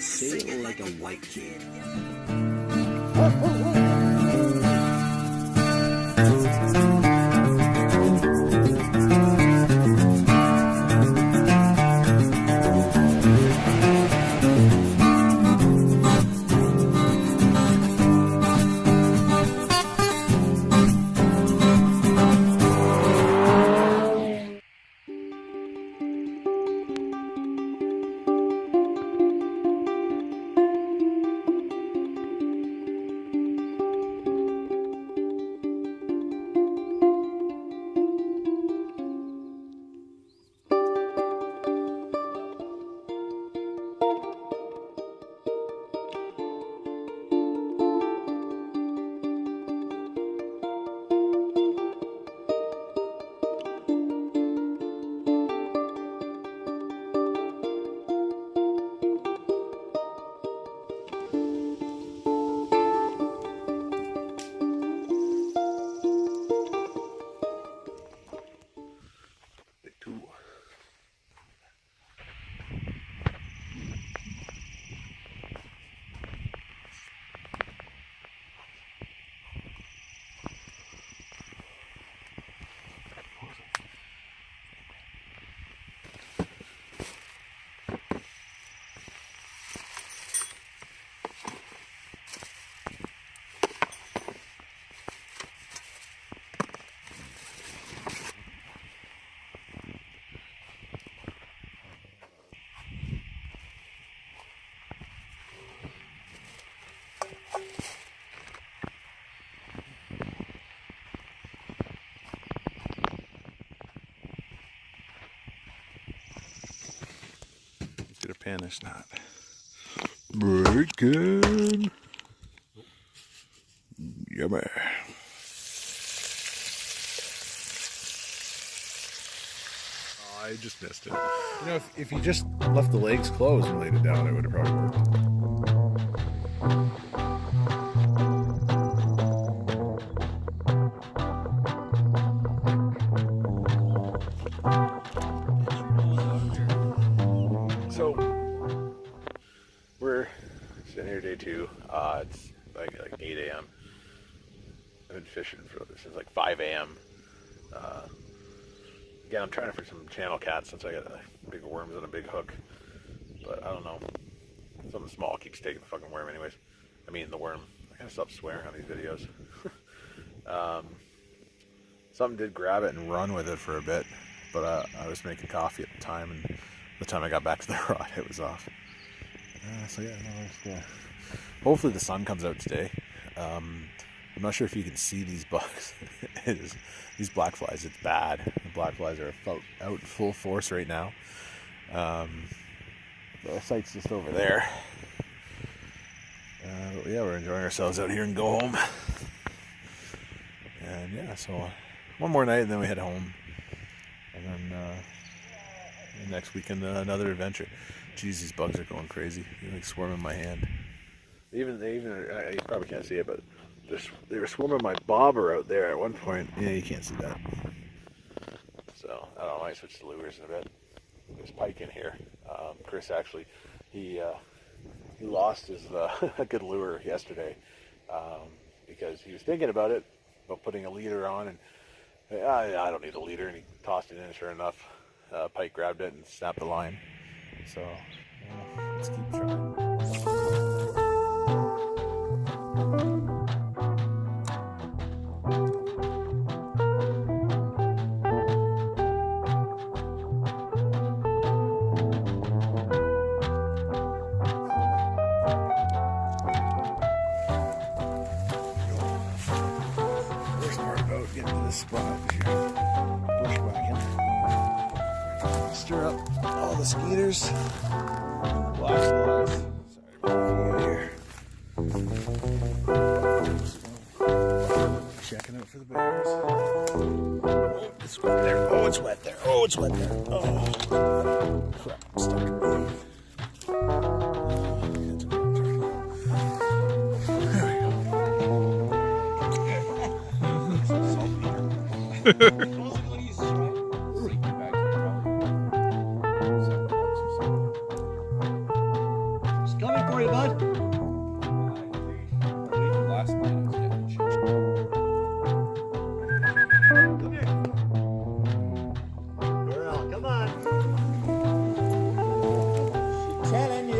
sail like a white kid. Get a Spanish knot. Breaking. Yummy. Oh, I just missed it. You know, if you just left the legs closed and laid it down, it would have probably worked. So we're sitting here day two. It's like 8 a.m. I've been fishing since like 5 a.m. Again, I'm trying for some channel cats since I got big worms on a big hook. But I don't know. Something small keeps taking the fucking worm anyways. I mean the worm. I gotta stop swearing on these videos. Something did grab it and run with it for a bit. But I was making coffee at the time, and by the time I got back to the rod, it was off. So yeah, no, hopefully the sun comes out today. I'm not sure if you can see these bugs. These black flies, it's bad. The black flies are out full force right now. The site's just over there. But yeah, we're enjoying ourselves out here and go home. And yeah, so one more night and then we head home. And then next weekend another adventure. Jeez, these bugs are going crazy. They're like swarming my hand. They even you probably can't see it, but they were swarming my bobber out there at one point. Yeah, you can't see that. So I don't know. I switched to lures in a bit. There's pike in here. Chris actually, he lost his good lure yesterday because he was thinking about putting a leader on, and I don't need a leader, and he tossed it in. Sure enough, pike grabbed it and snapped the line. So let's keep trying. Get to this spot here. Bushwhacking. Stir up all the skeeters. Black flies. Sorry about the here. Checking out for the bears. Oh, it's wet there. Oh, it's wet there. Oh, it's wet there. Oh, crap. I'm stuck. It's coming you, bud? Last night it was getting chill. Come here. Girl, come on. She's telling you.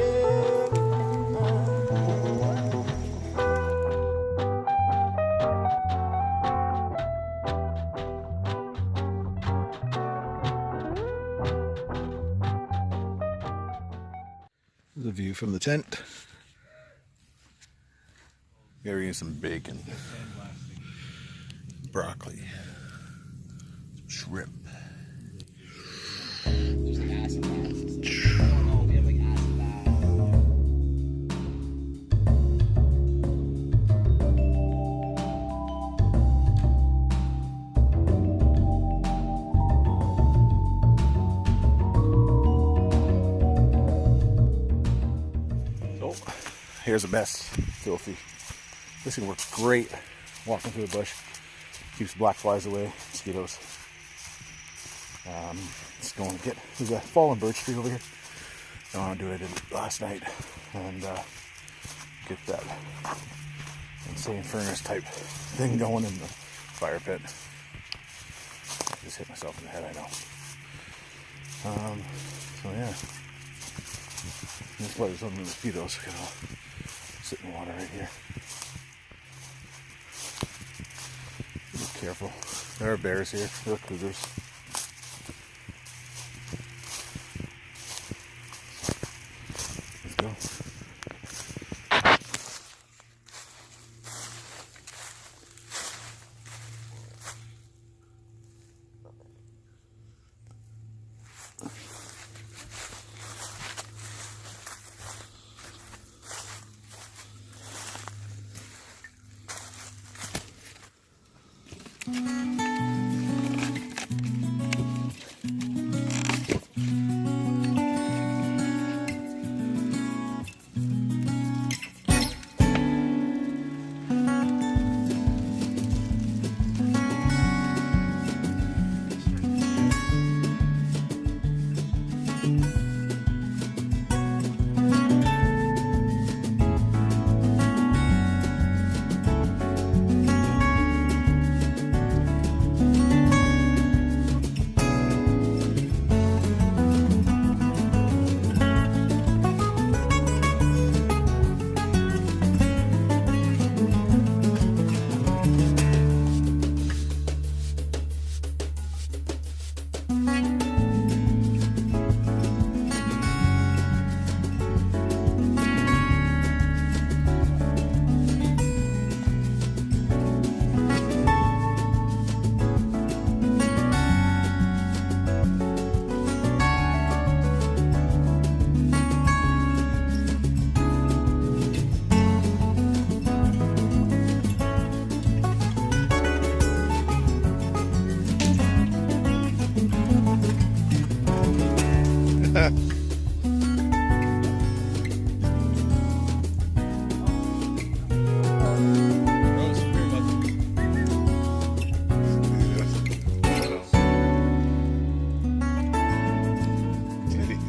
The view from the tent. Gotta eat some bacon, broccoli, some shrimp. There's like acid baths. Oh, we have like acid baths. So, here's a mess, filthy. This thing works great. Walking through the bush, keeps black flies away, mosquitoes. Let's go and get. There's a fallen birch tree over here. I want to do what I did last night and get that insane furnace type thing going in the fire pit. Just hit myself in the head, I know. So yeah. That's why there's other mosquitoes. I'll sit in the water right here. Be careful. There are bears here. There are cougars. Let's go.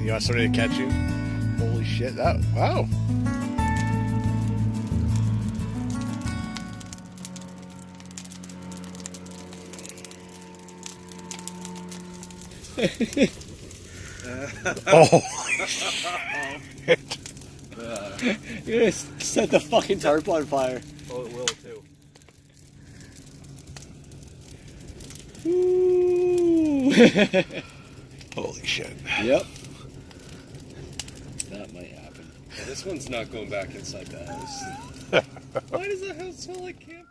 You want somebody to catch you? Holy shit! That wow. Oh shit! You're gonna set the fucking tarp on fire. Oh, it will too. Holy shit! Yep. That might happen. This one's not going back inside the house. Why does the house smell like camp?